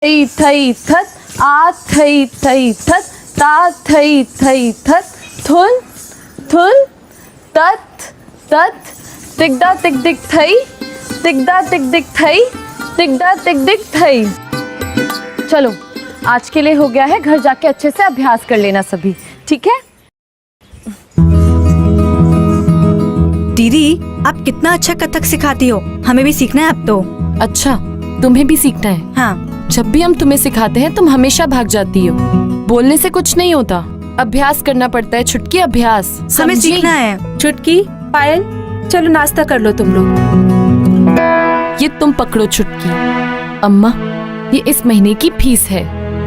थई थई थत आ थई थई थत ता थई थई थत थुन थुन तत तत तिगदा तिग दिग थई तिगदा तिग दिग थई तिगदा तिग दिग थई। चलो आज के लिए हो गया है, घर जाके अच्छे से अभ्यास कर लेना सभी, ठीक है? दीदी आप कितना अच्छा कथक सिखाती हो, हमें भी सीखना है अब तो। अच्छा तुम्हें भी सीखना है? हाँ। जब भी हम तुम्हें सिखाते हैं तुम हमेशा भाग जाती हो। बोलने से कुछ नहीं होता, अभ्यास करना पड़ता है छुटकी, अभ्यास। हमें समझी? सीखना है। छुटकी, पायल, चलो नाश्ता कर लो तुम लोग। ये तुम पकड़ो छुटकी। अम्मा ये इस महीने की फीस है,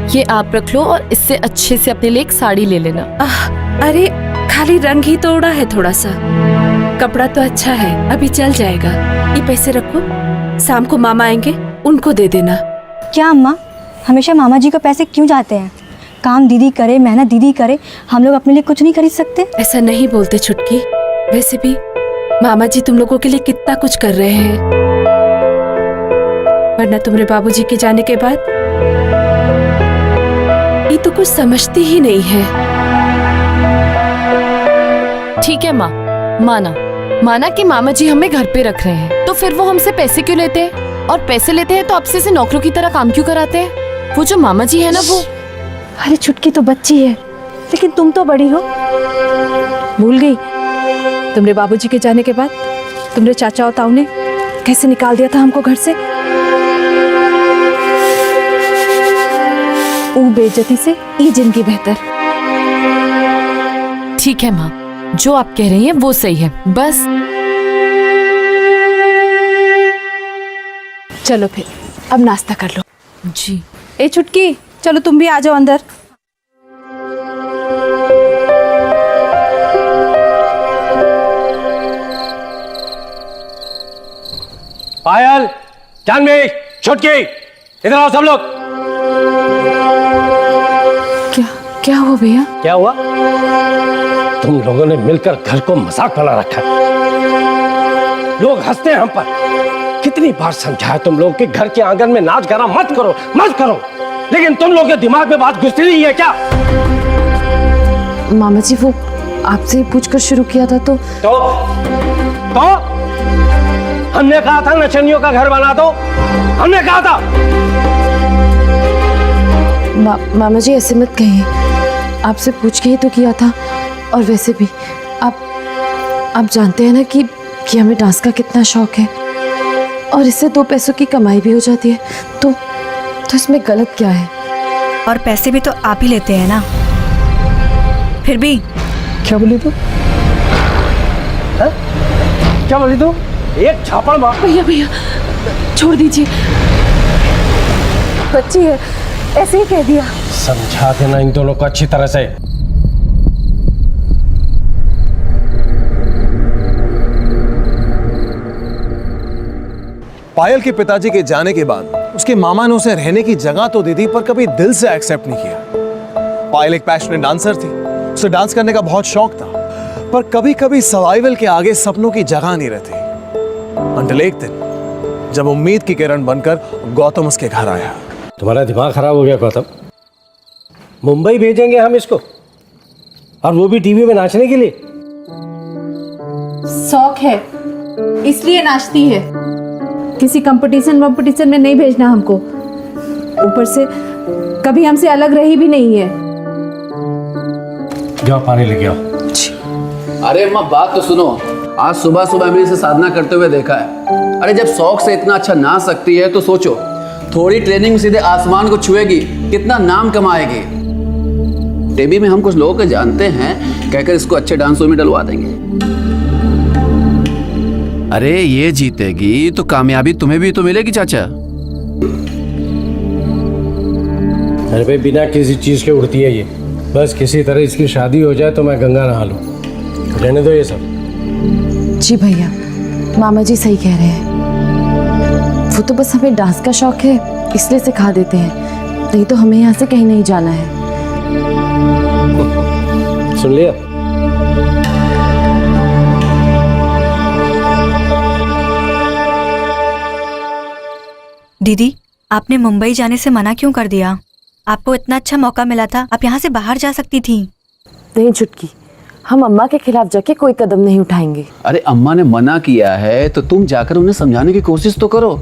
ये आप रख लो और इससे अच्छे से अपने लिए एक साड़ी ले लेना। अरे खाली रंग ही तो उड़ा है थोड़ा सा, कपड़ा तो अच्छा है, अभी चल जाएगा। ये पैसे रखो, शाम को मामा आएंगे उनको दे देना। क्या अम्मा, हमेशा मामा जी को पैसे क्यों जाते हैं? काम दीदी करे, मेहनत दीदी करे, हम लोग अपने लिए कुछ नहीं खरीद सकते? ऐसा नहीं बोलते छुटकी, वैसे भी मामा जी तुम लोगों के लिए कितना कुछ कर रहे हैं, वरना तुम्हारे बाबूजी के जाने के बाद ये तो कुछ समझती ही नहीं है। ठीक है माँ, माना कि मामा जी हमें घर पे रख रहे हैं, तो फिर वो हमसे पैसे क्यों लेते हैं? और पैसे लेते हैं तो आपसे से नौकरों की तरह काम क्यों कराते हैं? वो जो मामा जी है ना वो। अरे छुटकी तो बच्ची है, लेकिन तुम तो बड़ी हो। भूल गई तुमरे बाबूजी के जाने के बाद तुमरे चाचा और ताऊ ने कैसे निकाल दिया था हमको घर से? वो बेइज्जती से ये जिंदगी बेहतर। ठीक है माँ, जो आप कह रही हैं वो सही है, बस। चलो फिर अब नाश्ता कर लो। जी। ए छुटकी, चलो तुम भी आ जाओ अंदर। पायल, जानवी, छुटकी, इधर आओ सब लोग। क्या हुआ भैया? क्या हुआ? तुम लोगों ने मिलकर घर को मजाक बना रखा है। लोग हंसते हैं हम पर। कितनी बार समझाया तुम लोग कि घर के आंगन में नाच गाना मत करो, लेकिन तुम लोग के दिमाग में बात घुसती नहीं है क्या? मामा जी वो आपसे ही पूछकर शुरू किया था तो हमने कहा था नचनियों का घर बना दो, हमने कहा था। मामा जी ऐसे मत कहिए, आपसे पूछ के ही तो किया था। और वैसे भी आप जानते हैं ना कि हमें डांस का कितना शौक है, और इससे 2 पैसों की कमाई भी हो जाती है, तो इसमें गलत क्या है? और पैसे भी तो आप ही लेते हैं ना, फिर भी। क्या बोली तू? क्या बोली तू? एक छापड़ मार। भैया छोड़ दीजिए, बच्ची है, ऐसे ही कह दिया। समझा देना इन दोनों को अच्छी तरह से। पायल के पिताजी के जाने के बाद उसके मामा ने उसे रहने की जगह तो दी थी, पर कभी दिल से एक्सेप्ट नहीं किया। पायल एक पैशनेट डांसर थी, उसे डांस करने का बहुत शौक था, पर कभी कभी सर्वाइवल के आगे सपनों की जगह नहीं रहती। अंटिल एक दिन जब उम्मीद की किरण बनकर गौतम उसके घर आया। तुम्हारा दिमाग खराब हो गया गौतम? मुंबई भेजेंगे हम इसको, और वो भी टीवी में नाचने के लिए? शौक है इसलिए नाचती है, किसी कंपटीशन में नहीं भेजना हमको। ऊपर से कभी हमसे अलग रही भी नहीं है। जाओ पानी लेके आओ। अरे अम्मा बात तो सुनो, आज सुबह सुबह मैंने इसे साधना करते हुए देखा है। अरे जब शौक से इतना अच्छा नाच सकती है तो सोचो, थोड़ी ट्रेनिंग सीधे आसमान को छुएगी, कितना नाम कमाएगी। टीवी में हम कुछ लोगों को जानते हैं, कहकर इसको अच्छे डांस शो में डलवा देंगे। अरे ये जीतेगी तो कामयाबी तुम्हें भी तो मिलेगी चाचा। अरे भाई बिना किसी चीज के उड़ती है ये, बस किसी तरह इसकी शादी हो जाए तो मैं गंगा नहा लूं। रहने दो ये सब। जी भैया, मामा जी सही कह रहे हैं, वो तो बस हमें डांस का शौक है इसलिए सिखा देते हैं, नहीं तो हमें यहाँ से कहीं नहीं जाना है। सुन लिया? दीदी आपने मुंबई जाने से मना क्यों कर दिया? आपको इतना अच्छा मौका मिला था, आप यहाँ से बाहर जा सकती थी। नहीं चुटकी, हम अम्मा के खिलाफ जाके कोई कदम नहीं उठाएंगे। अरे अम्मा ने मना किया है तो तुम जाकर उन्हें समझाने की कोशिश तो करो।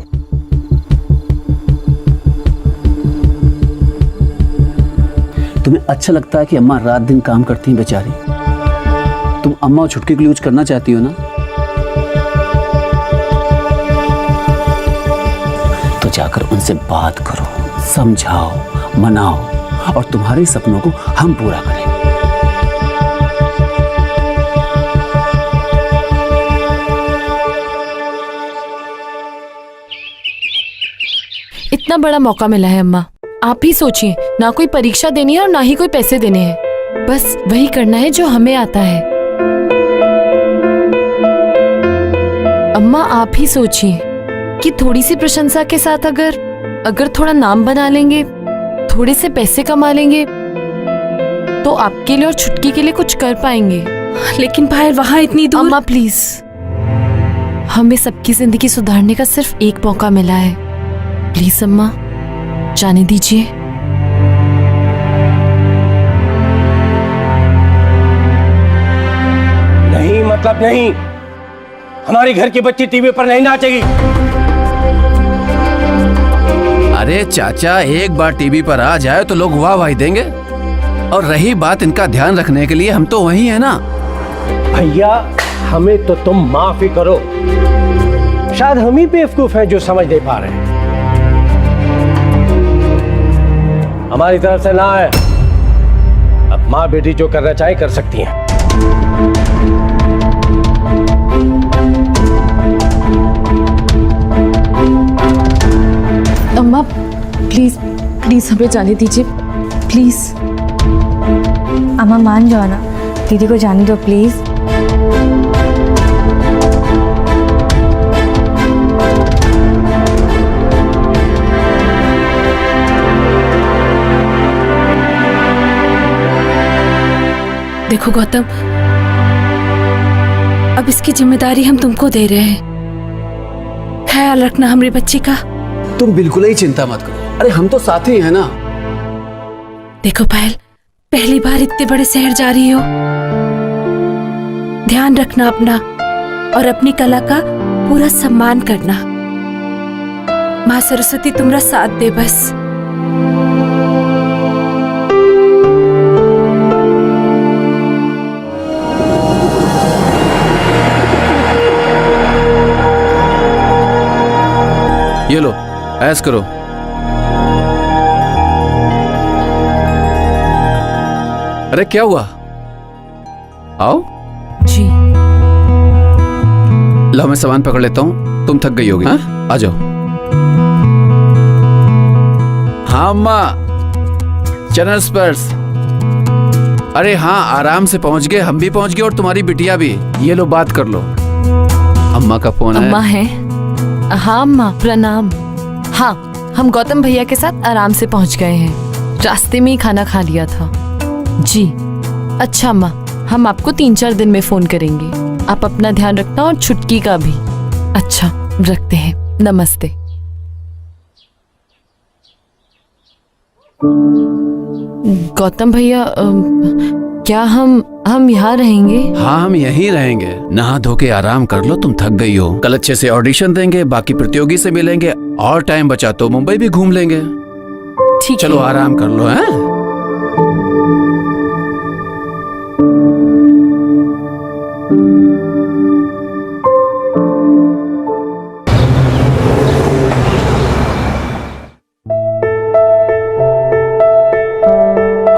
तुम्हें अच्छा लगता है कि अम्मा रात दिन काम करती हैं बेचारी? तुम अम्मा और छुटकी को यूज करना चाहती हो ना? तो जाकर उनसे बात करो, समझाओ, मनाओ और तुम्हारे सपनों को हम पूरा करेंगे। इतना बड़ा मौका मिला है अम्मा, आप ही सोचिए। ना कोई परीक्षा देनी है और ना ही कोई पैसे देने हैं, बस वही करना है जो हमें आता है। अम्मा आप ही सोचिए कि थोड़ी सी प्रशंसा के साथ अगर थोड़ा नाम बना लेंगे, थोड़े से पैसे कमा लेंगे, तो आपके लिए और छुटकी के लिए कुछ कर पाएंगे। लेकिन पायल वहाँ इतनी दूर। अम्मा प्लीज, हमें सबकी जिंदगी सुधारने का सिर्फ एक मौका मिला है। प्लीज अम्मा, जाने दीजिए। नहीं मतलब नहीं, हमारी घर की बच्ची टीवी पर नहीं नाचेगी। अरे चाचा, एक बार टीवी पर आ जाए तो लोग वाह वाही देंगे। और रही बात इनका ध्यान रखने के लिए, हम तो वही है ना। भैया हमें तो तुम माफ ही करो, शायद हम ही बेवकूफ हैं जो समझ नहीं पा रहे हैं। हमारी तरफ से ना है, अब माँ बेटी जो करना चाहे कर सकती हैं। अम्मा प्लीज प्लीज हमें जाने दीजिए, प्लीज। अम्मा मान जाओ ना, दीदी को जाने दो प्लीज। देखो गौतम, अब इसकी जिम्मेदारी हम तुमको दे रहे हैं। ख्याल रखना हमारी बच्ची का। तुम बिल्कुल ही चिंता मत करो, अरे हम तो साथ ही हैं ना। देखो पायल, पहली बार इतने बड़े शहर जा रही हो, ध्यान रखना अपना और अपनी कला का पूरा सम्मान करना। माँ सरस्वती तुम्हारा साथ दे बस। ये लो, ऐस करो। अरे क्या हुआ? आओ। जी। लो मैं सामान पकड़ लेता हूँ, तुम थक गई होगी। हाँ? आ जाओ। हाँ अम्मा, चैनल स्पर्श। अरे हाँ, आराम से पहुंच गए, हम भी पहुंच गए और तुम्हारी बिटिया भी। ये लो, बात कर लो। अम्मा का फोन है। अम्मा है? हाँ अम्मा, प्रणाम। हाँ, हम गौतम भैया के साथ आराम से पहुंच गए हैं, रास्ते में ही खाना खा लिया था। जी अच्छा अम्मा, हम आपको 3-4 दिन में फोन करेंगे। आप अपना ध्यान रखना और छुटकी का भी। अच्छा, रखते हैं, नमस्ते। गौतम भैया, क्या हम यहाँ रहेंगे? हाँ, हम यहीं रहेंगे। नहा धो के आराम कर लो, तुम थक गई हो। कल अच्छे से ऑडिशन देंगे, बाकी प्रतियोगी से मिलेंगे और टाइम बचा तो मुंबई भी घूम लेंगे। ठीक, चलो आराम कर लो। हैं?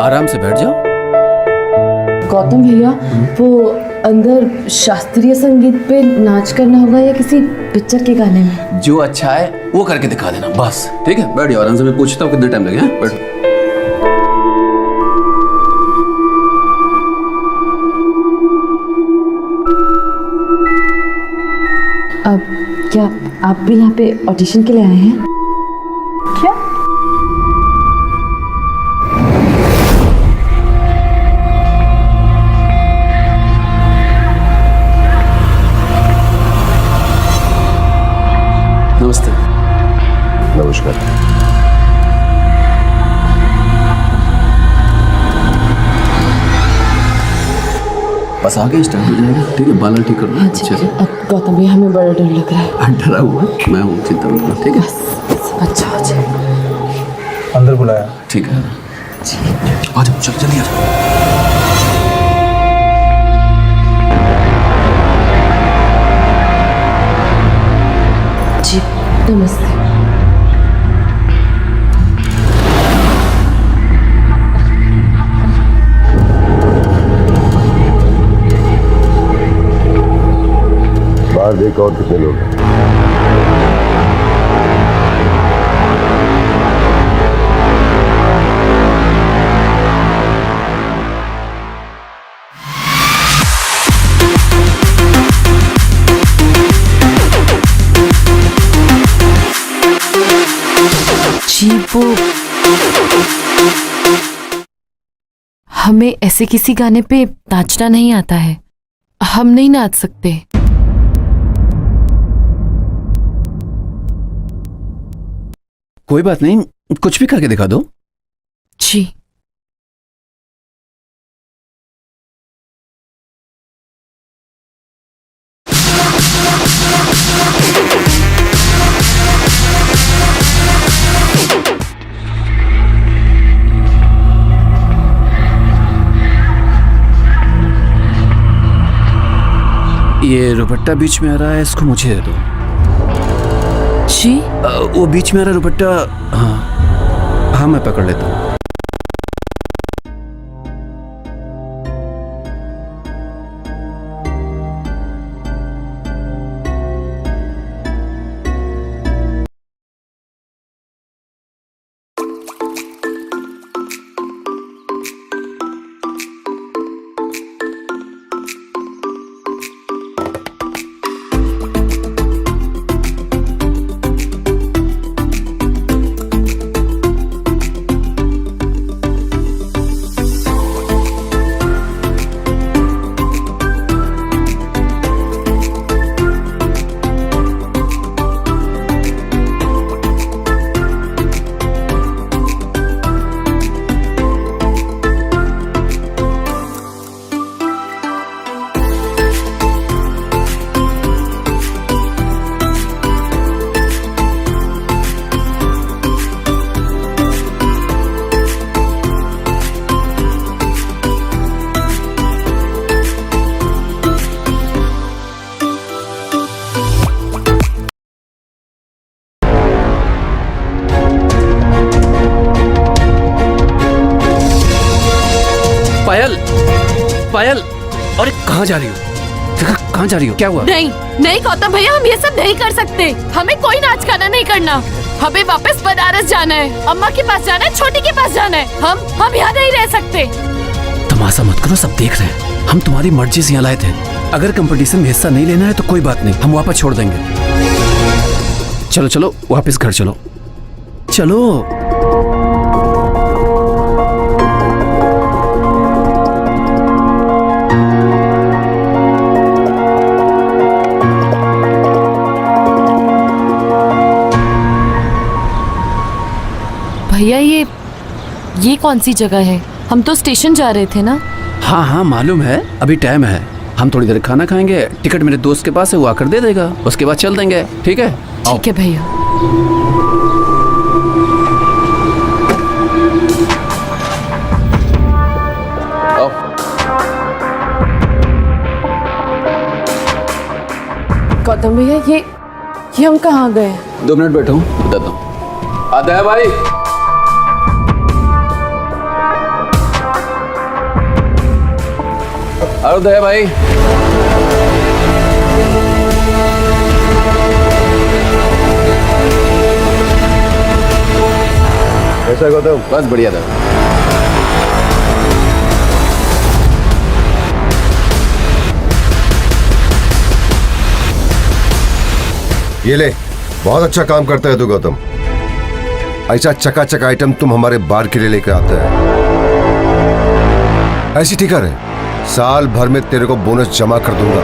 आराम से बैठ जाओ। गौतम भैया, वो अंदर शास्त्रीय संगीत पे नाच करना होगा या किसी पिक्चर के गाने में? जो अच्छा है वो करके दिखा देना बस। ठीक है, बैठ जाओ आराम से। मैं पूछता हूँ कितना टाइम लगे। बैठो। अब क्या आप भी यहाँ पे ऑडिशन के लिए आए हैं? क्या? नमस्ते। नमस्कार। बस आगे स्टार्ट हो जाएगा, ठीक है? बाल ठीक कर लो अच्छे से। अब गौतम भैया हमें बड़ा डर लग रहा है। डरा हुआ है, मैं हूँ, चिंता मत करो, ठीक है? अच्छा हो जाए। अंदर बुलाया। ठीक है, आ जाओ, चल जल्दी आ जाओ। जी नमस्ते। बाहर देखो और कितने लोग हैं। जी वो हमें ऐसे किसी गाने पे नाचना नहीं आता है, हम नहीं नाच सकते। कोई बात नहीं, कुछ भी करके दिखा दो। जी ये दुपट्टा बीच में आ रहा है, इसको मुझे दे दो। जी वो बीच में आ रहा है दुपट्टा। हाँ हाँ, मैं पकड़ लेता हूँ। पायल, पायल, अरे कहाँ जा रही हो? देखा, कहाँ जा रही हो? क्या हुआ? नहीं नहीं गौतम भैया, हम ये सब नहीं कर सकते। हमें कोई नाच गाना नहीं करना। हमें वापस बनारस जाना है, अम्मा के पास जाना है, छोटी के पास जाना है। हम यहाँ नहीं रह सकते। तमाशा मत करो, सब देख रहे हैं। हम तुम्हारी मर्जी से यहाँ लाए थे। अगर कंपटीशन में हिस्सा नहीं लेना है तो कोई बात नहीं, हम वापस छोड़ देंगे। चलो चलो, वापस घर चलो, चलो। भैया ये कौन सी जगह है? हम तो स्टेशन जा रहे थे ना। हाँ हाँ मालूम है, अभी टाइम है। हम थोड़ी देर खाना खाएंगे, टिकट मेरे दोस्त के पास है, वो आकर दे देगा, उसके बाद चल देंगे, ठीक है? ठीक है भैया। आओ। गौतम भैया ये हम कहाँ गए? 2 मिनट बैठो, बताता हूँ। आता है भाई। अरे दया भाई, कैसा गौतम? बस बढ़िया था। ये ले, बहुत अच्छा काम करता है तू गौतम। ऐसा चकाचक आइटम तुम हमारे बार के लिए लेकर आता है। ऐसी ठीक है, साल भर में तेरे को बोनस जमा कर दूंगा।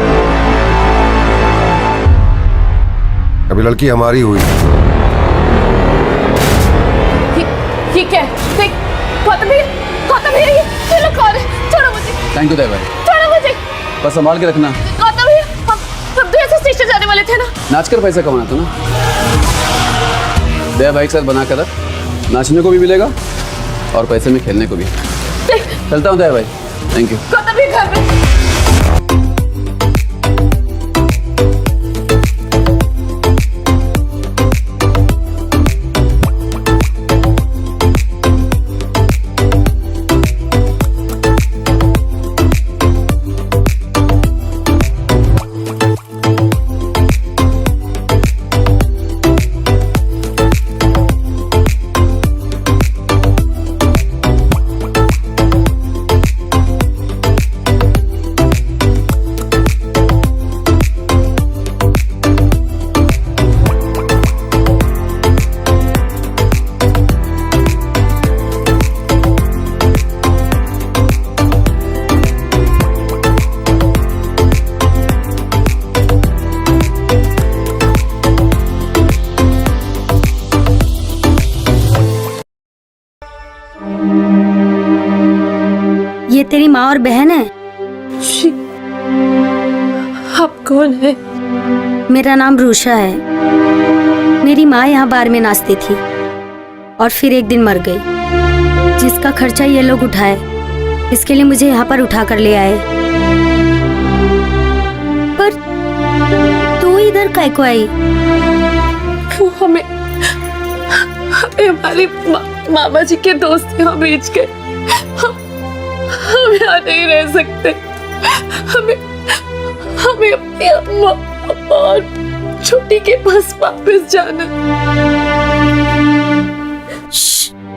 अभी लड़की हमारी हुई। ठीक है, गौतम भैया ये लोग कौन है? छोड़ो मुझे, थैंक यू दया भाई। छोड़ो मुझे। बस संभाल के रखना। गौतम भैया, हम तो ऐसे स्टेशन जाने वाले थे ना। नाच कर पैसा कमाना था ना। दया भाई के साथ बना कर रख, नाचने को भी मिलेगा और पैसे में खेलने को भी। चलता हूँ दया भाई, थैंक यू। गौतम भैया घर में ये तेरी माँ और बहन है? आप कौन है? मेरा नाम रूषा है। मेरी माँ यहाँ बार में नाचती थी और फिर एक दिन मर गई, जिसका खर्चा ये लोग उठाए। इसके लिए मुझे यहाँ पर उठा कर ले आए। पर तू इधर काहे को आई? वो हमें हमारे मामा जी के दोस्त यहाँ भेज गए। हम यहाँ नहीं रह सकते। हमें अपनी अम्मा और छोटी के पास वापस जाना।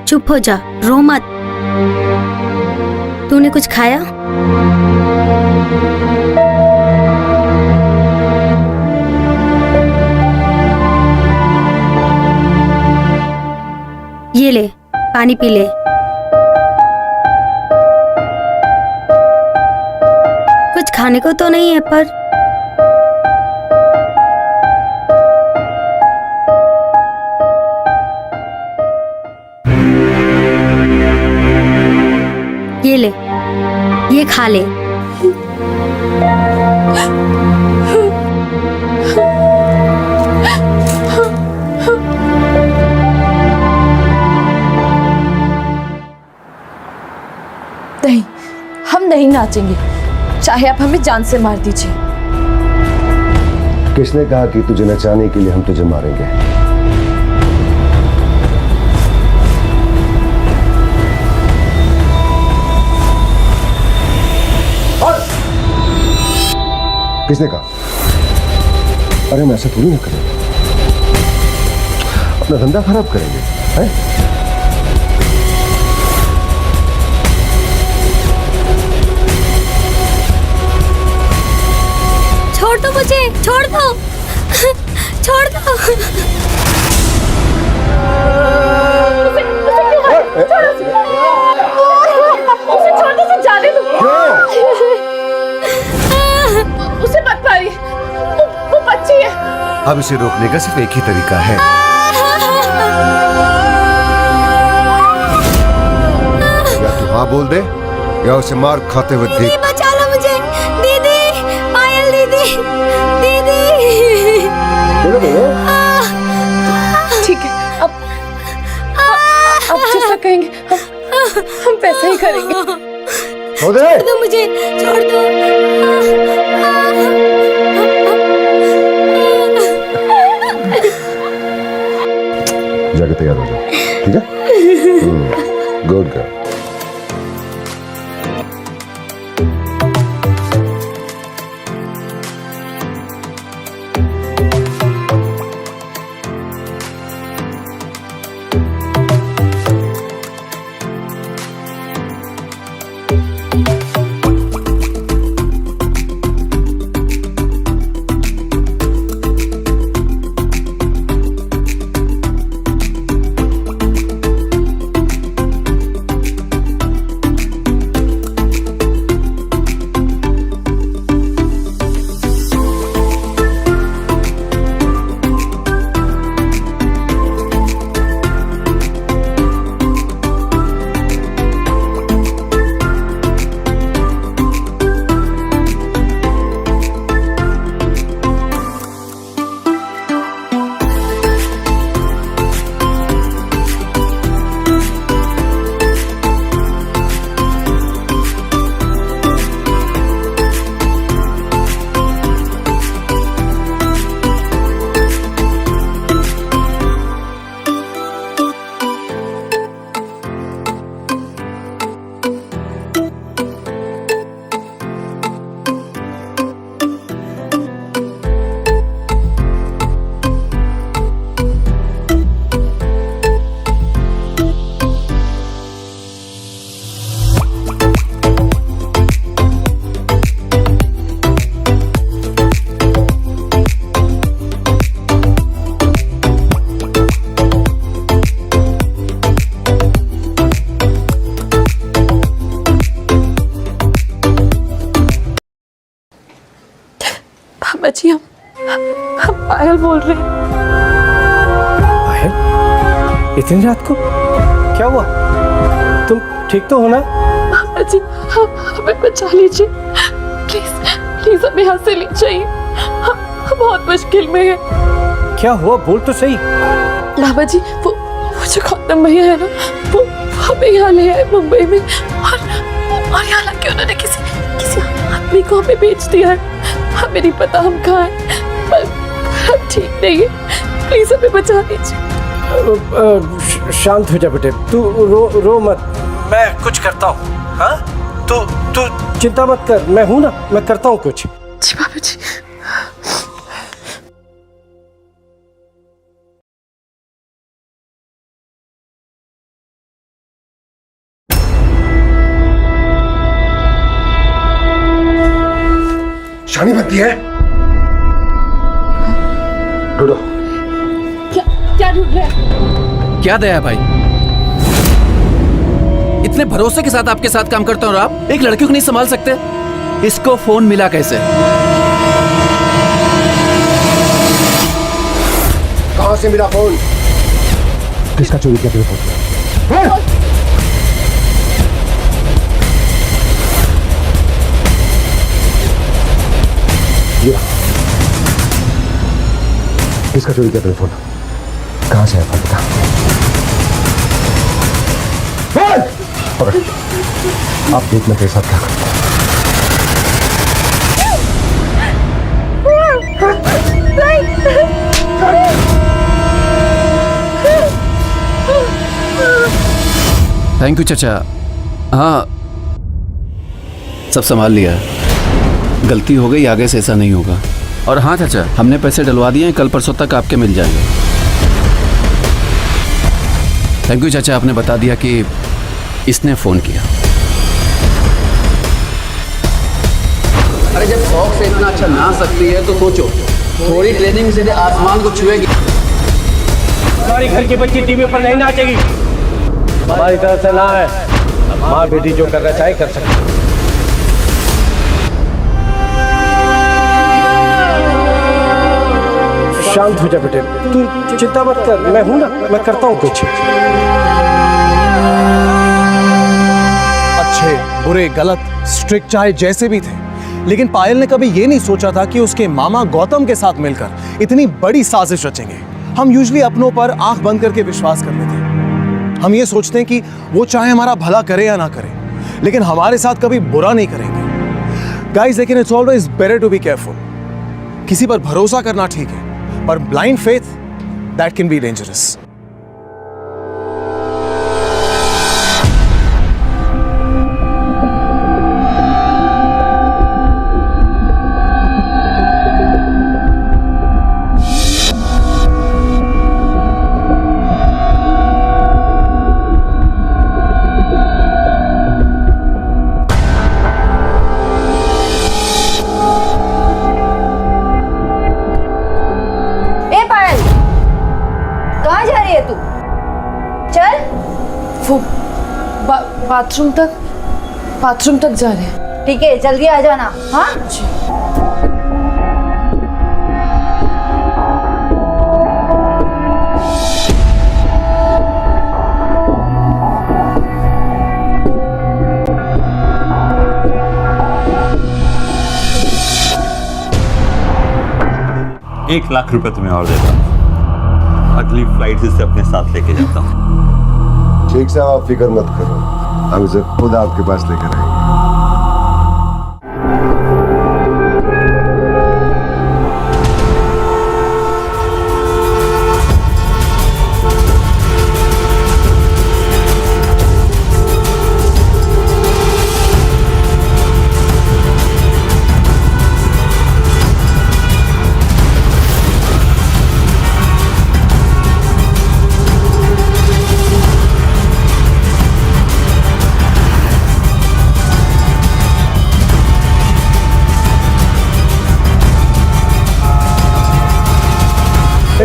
चुप हो जा, रो मत। तूने कुछ खाया? ये ले, पानी पी ले। कुछ खाने को तो नहीं है पर ये ले, ये खा ले। नहीं, हम नहीं नाचेंगे, चाहे आप हमें जान से मार दीजिए। किसने कहा कि तुझे नचाने के लिए हम तुझे मारेंगे? किसने कहा? अरे हम ऐसा थोड़ी ना करेंगे, अपना धंधा खराब करेंगे, हैं? छोड़ दो मुझे, छोड़ दो, छोड़ दो। उसे छोड़ दो, जाने दो। उसे मत मारिए, वो बच्ची है। अब इसे रोकने का सिर्फ एक ही तरीका है। या तू हाँ बोल दे या उसे मार खाते हुए देख। बचा लो मुझे, दीदी, पायल दीदी, दीदी। ठीक है, अब जैसा कहेंगे हम पैसा ही करेंगे। छोड़ दे। छोड़ दो मुझे, छोड़ दो। जाके तैयार हो जाओ, ठीक है? Good girl. जी हम पायल बोल रहे हैं। पायल, इतनी रात को क्या हुआ? तुम ठीक तो हो ना? पापा जी हमें बचा लीजिए प्लीज प्लीज, हमें यहाँ से ले जाइए, हम बहुत मुश्किल में है। क्या हुआ, बोल तो सही। बाबा जी वो जो गौतम भैया है ना, वो हमें यहाँ ले आए मुंबई में, और यहाँ लाके उन्होंने किसी आदमी को हमें बेच दिया है। हमें नहीं पता हम कहाँ हैं, पर हम ठीक नहीं है, प्लीज हमें बचा लीजिए। शांत हो जा बेटे, तू रो मत, मैं कुछ करता हूँ। हाँ, तू चिंता मत कर, मैं हूँ ना, मैं करता हूँ कुछ। जी बाबा जी। शानी बनती है। ढूंढो। क्या ढूंढ रहे हैं? क्या दया भाई, इतने भरोसे के साथ आपके साथ काम करता हूँ और आप एक लड़की को नहीं संभाल सकते? इसको फोन मिला कैसे? कहां से मिला फोन? किसका चोरी किया तेरे फोन? किसका चोरी किया तेरे फोन? कहां से आया फोन बता। पकड़, आप देखना तेरे साथ क्या करता हूं। थैंक यू चाचा। हाँ, सब संभाल लिया, गलती हो गई, आगे से ऐसा नहीं होगा। और हाँ चाचा, हमने पैसे डलवा दिए हैं, कल परसों तक आपके मिल जाएंगे। थैंक यू चाचा, आपने बता दिया कि इसने फोन किया। अरे जब शौक से इतना अच्छा ना सकती है तो सोचो, थोड़ी ट्रेनिंग से आसमान को छुएगी। हमारी घर की बच्ची टीवी पर नहीं नाचेगी, हमारी तरफ से ना है। माँ बेटी जो करना चाहे कर सकती। शांत हो जा बेटे, तू चिंता मत कर, मैं हूं ना, मैं करता हूं कुछ। अच्छे बुरे गलत स्ट्रिक्ट चाहे जैसे भी थे, लेकिन पायल ने कभी ये नहीं सोचा था कि उसके मामा गौतम के साथ मिलकर इतनी बड़ी साजिश रचेंगे। हम यूजुअली अपनों पर आंख बंद करके विश्वास कर लेते हैं। हम ये सोचते हैं कि वो चाहे हमारा भला करे या ना करे, लेकिन हमारे साथ कभी बुरा नहीं करेंगे। गाइस, लेकिन it's always better to be careful. किसी पर भरोसा करना ठीक है, पर blind faith that can be dangerous. Bathroom तक जा रहे हैं। ठीक है, जल्दी आ जाना। हाँ जी। ₹1,00,000 तुम्हें और देता हूँ, अगली फ्लाइट से इसे अपने साथ लेके जाता हूँ। ठीक साहब, आप फिक्र मत करो, हम इसे खुद आपके पास लेकर आएंगे।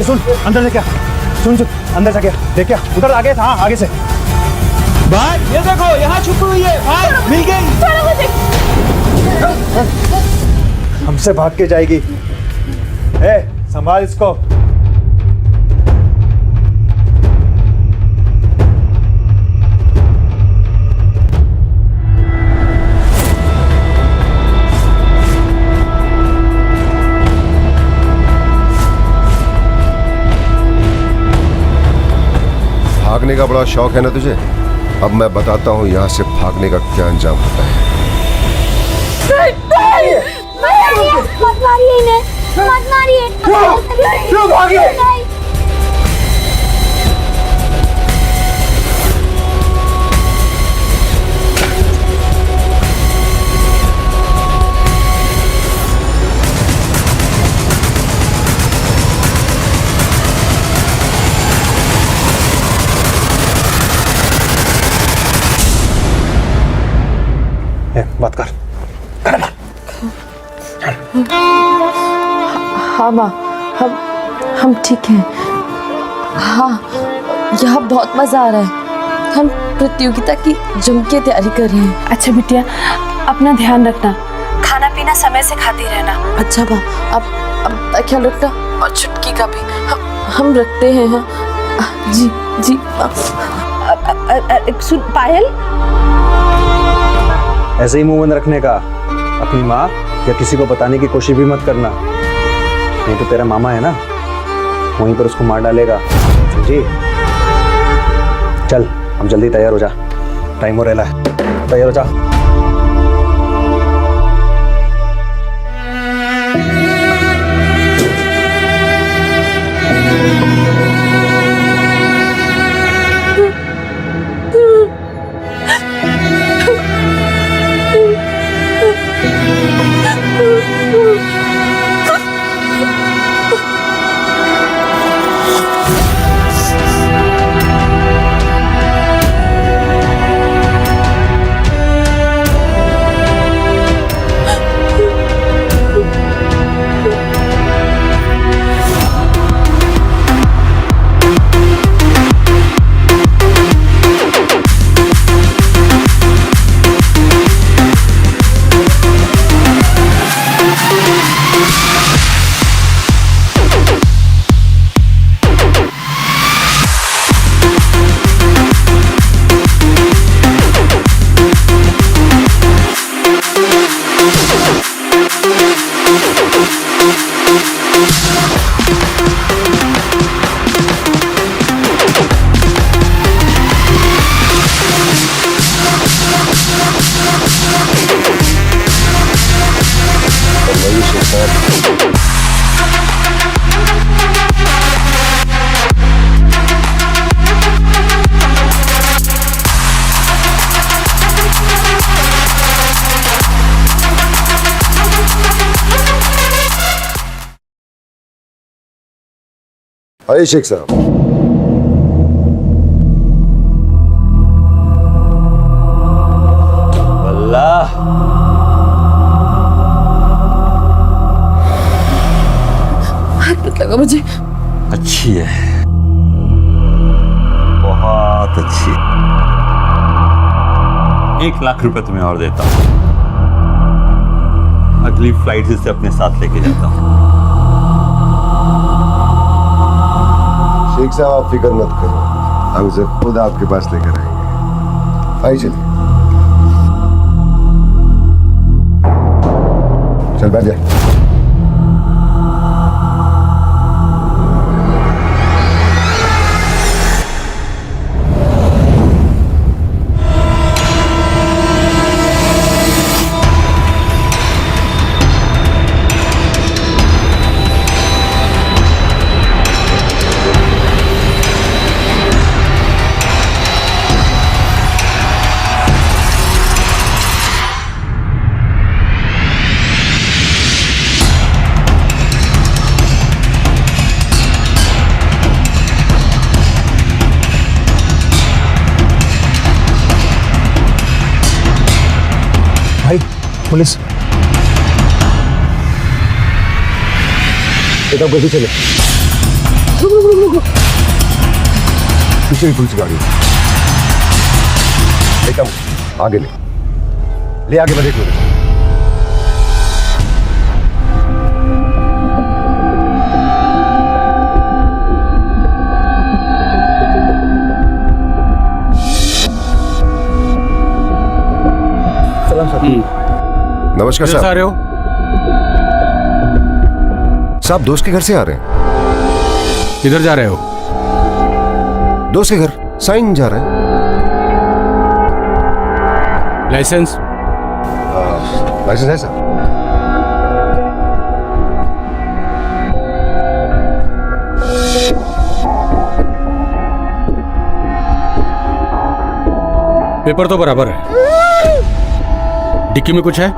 सुन, अंदर से क्या? सुन अंदर से क्या? देख क्या उधर आगे था। हाँ, आगे से। भाई ये देखो, यहाँ छुपी हुई है। भाई मिल गई। हमसे भाग के जाएगी, संभाल इसको। भागने का बड़ा शौक है ना तुझे? अब मैं बताता हूँ यहाँ से भागने का क्या अंजाम होता है। मत मारिए इन्हें, मत मारिए। क्यों भागे? बात कर। हाँ माँ, हम ठीक हैं। हाँ, यहाँ बहुत मज़ा आ रहा है। हम प्रतियोगिता की जम के तैयारी कर रहे हैं। अच्छा बिटिया, अपना ध्यान रखना, खाना पीना समय से खाती रहना। अच्छा माँ, अब ख्याल रखना और छुटकी का भी हम रखते हैं। हाँ जी जी। सुन पायल, ऐसे ही मुंह बंद रखने का। अपनी माँ या किसी को बताने की कोशिश भी मत करना, नहीं तो तेरा मामा है ना, वहीं पर उसको मार डालेगा, समझी? चल हम जल्दी तैयार हो जा, टाइम हो रहा है, तैयार हो जा। आइए शेख साहब। अल्लाह, हाथ लगा मुझे। अच्छी है, बहुत अच्छी। 1 लाख रुपए तुम्हें और देता हूँ, अगली फ्लाइट से इसे अपने साथ लेके जाता हूँ। शेख साहब आप फिक्र मत करो, हम उसे खुद आपके पास लेकर आएंगे। आइए चलिए, चल बैठ जाए। भाई पुलिस, एकदम गलती चले, पीछे भी पुलिस गाड़ी, एकदम आगे ले आगे बढ़े। नमस्कार किधर से आ साहब। रहे हो? साहब दोस्त के घर से आ रहे हैं। किधर जा रहे हो? दोस्त के घर साइन जा रहे हैं। लाइसेंस? लाइसेंस है सर। पेपर तो बराबर है। डिक्की में कुछ है?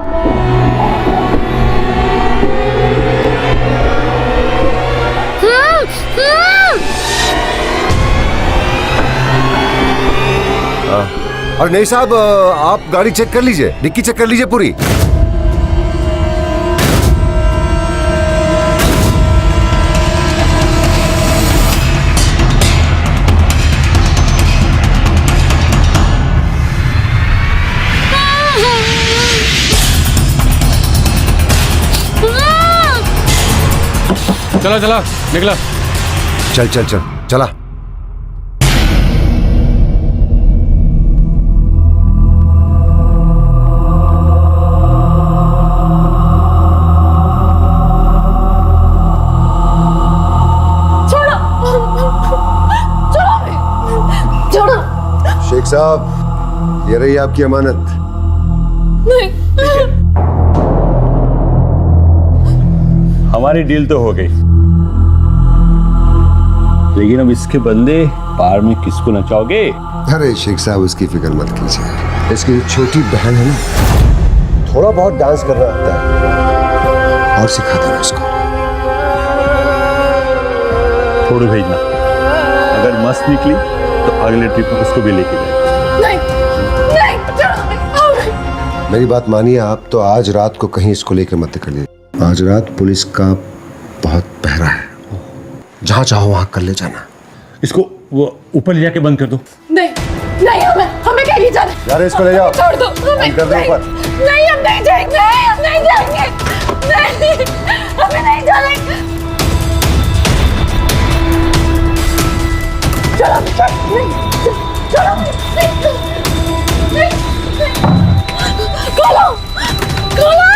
और नहीं साहब, आप गाड़ी चेक कर लीजिए, डिक्की चेक कर लीजिए पूरी। चला चला निकला। चल चल चल चला। शेख साहब, ये रही आपकी अमानत। हमारी डील तो हो गई, लेकिन अब इसके बदले बार में किसको नचाओगे? अरे शेख साहब, उसकी फिक्र मत कीजिए। इसकी जो छोटी बहन है ना, थोड़ा बहुत डांस करना आता है, और सिखा देना उसको। थोड़ी भेजना, अगर मस्त निकली तो अगले ट्रिप में उसको भी लेके जाए। मेरी बात मानिए आप, तो आज रात को कहीं इसको लेकर मत निकलिए। आज रात पुलिस का बहुत पहरा है, जहाँ चाहो वहाँ कर ले जाना। इसको वो ऊपर ले जाके बंद कर दो। नहीं नहीं, हमें कहीं जाना। यार इसको ले जाओ, छोड़ दो हमें। कर दो ऊपर। नहीं, हम नहीं जाएंगे, हम नहीं जाएंगे, नहीं, हमें नहीं जाना। चलो चलो, खोलो खोलो,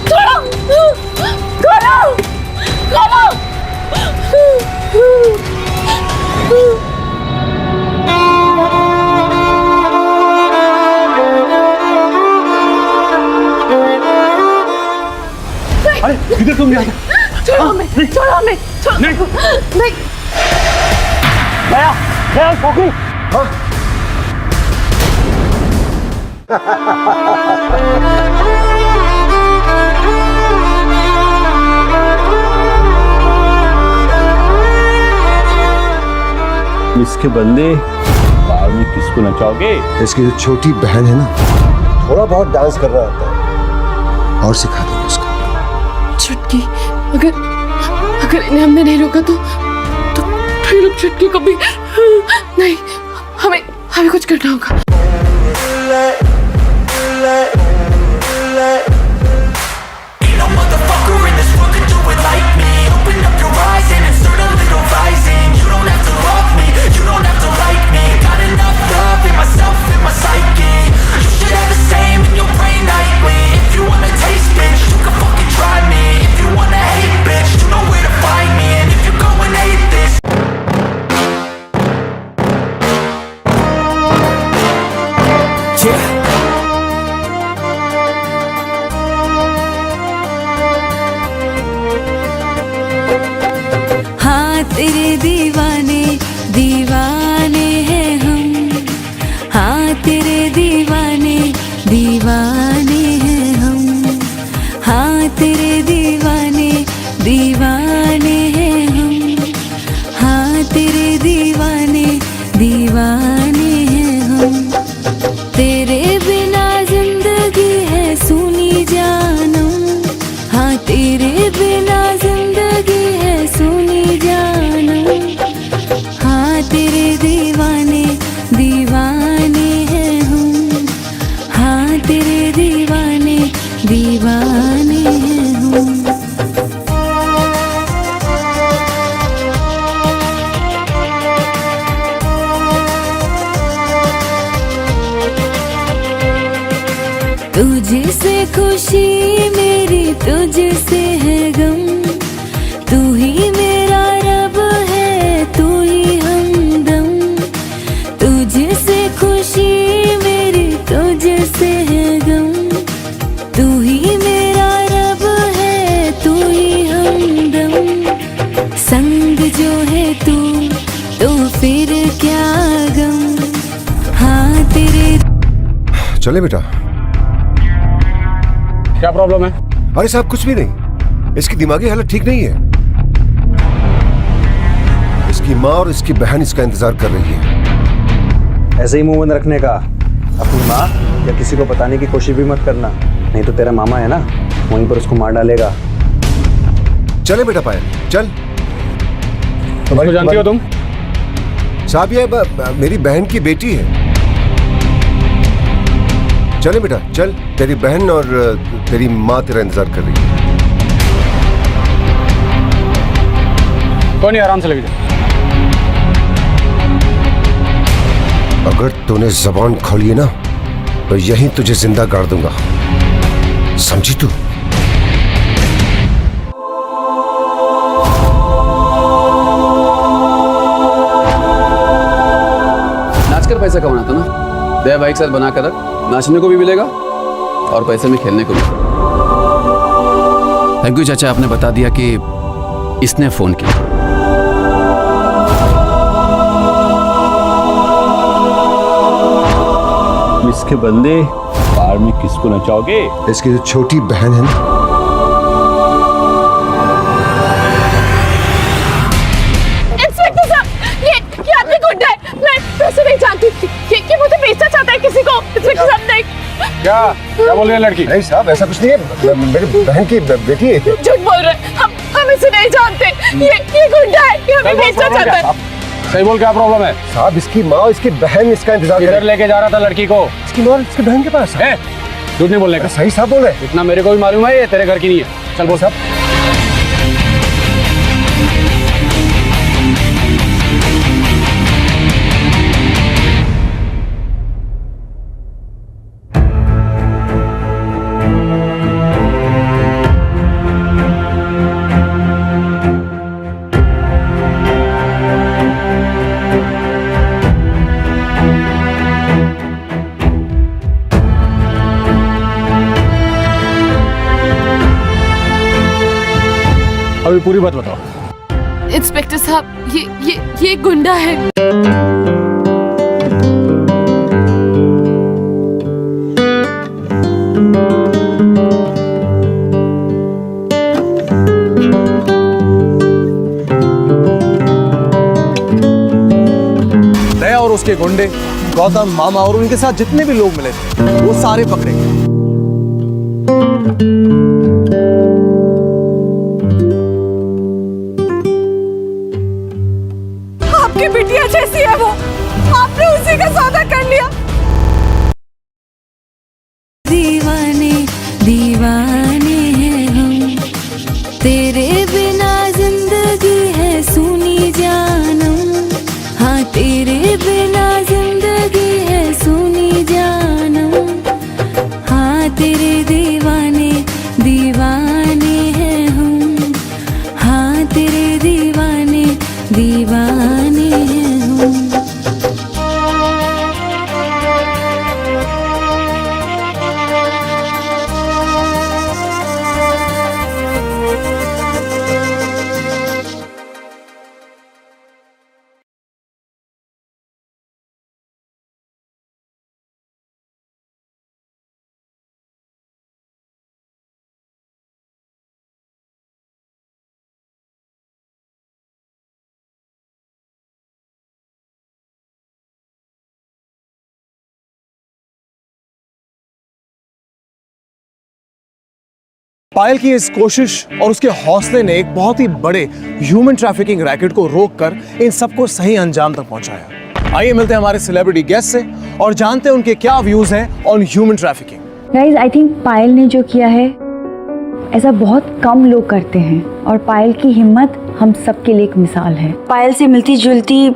छोड़ो, खोलो खोलो। अरे किधर तुम जा? छोड़ो हमें, छोड़ो हमें, छोड़ो। नहीं गया खोखी। इसके बंदे बार में किसको नचाओगे? इसकी जो छोटी बहन है ना, थोड़ा बहुत डांस करना आता है, और सिखा देना उसको। छुटकी, अगर इन्हें हमने नहीं रोका तो फिर छुटकी को भी नहीं। हमें कुछ करना होगा। तेरे दीवाने दीवाने हैं हम, हाँ तेरे दीवाने दीवाने हैं हम, हाँ तेरे दीवाने दीवाने हैं हम, हाँ तेरे दीवाने दीवाने हैं हम। तेरे बिना जिंदगी है सुनी जानम, हाँ तेरे बिना जिंदगी है सुनी जानम, हाँ तेरे दीवाने दीवाने हैं हम, हाँ तेरे दीवाने दीवाने हैं हम। तुझसे खुशी मेरी तुझसे है गम, तू ही मेरा रब है, तू ही हमदम। तुझसे खुशी मेरी तुझसे है गम, तू ही मेरा रब है, तू ही हमदम। संग जो है तू तो फिर क्या गम, हाँ तेरे। चले बेटा। क्या प्रॉब्लम है? अरे साहब कुछ भी नहीं, इसकी दिमागी हालत ठीक नहीं है। इसकी माँ और इसकी बहन इसका इंतजार कर रही है। ऐसे ही मुंह बंद रखने का। अपनी माँ या किसी को बताने की कोशिश भी मत करना, नहीं तो तेरा मामा है ना, वहीं पर उसको मार डालेगा। चले बेटा पायल, चल। तुम्हारी जानती हो तुम? साहब ये मेरी बहन की बेटी है। चले बेटा चल, तेरी बहन और तेरी माँ तेरा इंतजार कर रही है। कोई नहीं, आराम से लेके जा। अगर तूने जबान खोली ना तो यहीं तुझे जिंदा गाड़ दूंगा, समझी तू? नाचकर पैसा कमाना था ना, दया भाई के साथ बना कर रख, नाचने को भी मिलेगा और पैसे में खेलने को भी। थैंक यू चाचा, आपने बता दिया कि इसने फोन किया। इसके बंदे बार में किसको नचाओगे? इसकी जो छोटी बहन है ना, इंस्पेक्टर साहब, ये आदमी गुंडा है। मैं पैसे नहीं जानती, ये मुझे बेचना चाहता है किसी को। इंस्पेक्टर साहब नहीं। क्या बोल रही है लड़की? नहीं साहब ऐसा कुछ नहीं है, मेरी बहन की बेटी है। झूठ बोल रहे हैं, हम इसे नहीं जानते। ये गुंडा है, ये हमें बेचना चाहता है। सही बोल, क्या प्रॉब्लम है? साहब इसकी माँ और इसकी बहन इसका इंतजार इधर लेके जा रहा था लड़की को। इसकी माँ और इसकी बहन के पास है। झूठ नहीं बोलने का। सही साहब बोल रहे। इतना मेरे को भी मालूम है, ये तेरे घर की नहीं है। चल बोल साहब। अभी पूरी बात बताओ। इंस्पेक्टर साहब, ये गुंडा है। दया और उसके गुंडे, गौतम, मामा और उनके साथ जितने भी लोग मिले थे वो सारे पकड़े गए। आपकी बिटिया जैसी है वो, आपने उसी का सौदा कर लिया। दीवाने दीवाने हैं हम, तेरे बिना जिंदगी है सूनी जानम। हाँ तेरे बिना जिंदगी है सूनी जानम। हाँ तेरे दीवाने दीवाने हैं हम, हाँ तेरे दीवाने दीवाने हैं हम। पायल की इस कोशिश और उसके हौसले ने एक बहुत ही बड़े ह्यूमन ट्रैफिकिंग रैकेट को रोककर इन सबको सही अंजाम तक पहुंचाया। आइए मिलते हैं हमारे सेलिब्रिटी गेस्ट से और जानते हैं उनके क्या व्यूज हैं on human trafficking. Guys I think Payal ने जो किया है ऐसा बहुत कम लोग करते हैं और पायल की हिम्मत हम सबके लिए एक मिसाल है। पायल से मिलती जुलती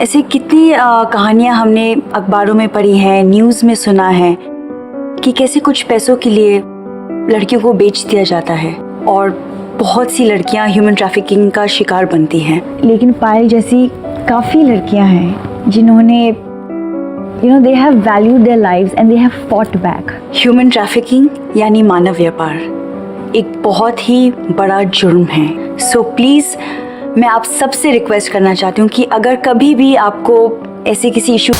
ऐसी कितनी कहानियां हमने अखबारों में पढ़ी हैं, न्यूज़ में सुना है कि कैसे कुछ पैसों के लिए लड़कियों को बेच दिया जाता है और बहुत सी लड़कियां ह्यूमन ट्रैफिकिंग का शिकार बनती हैं। लेकिन पायल जैसी काफ़ी लड़कियां हैं जिन्होंने they have valued their lives and they have fought back. Human trafficking यानी मानव व्यापार एक बहुत ही बड़ा जुर्म है। सो प्लीज़ मैं आप सबसे रिक्वेस्ट करना चाहती हूँ कि अगर कभी भी आपको ऐसे किसी इशू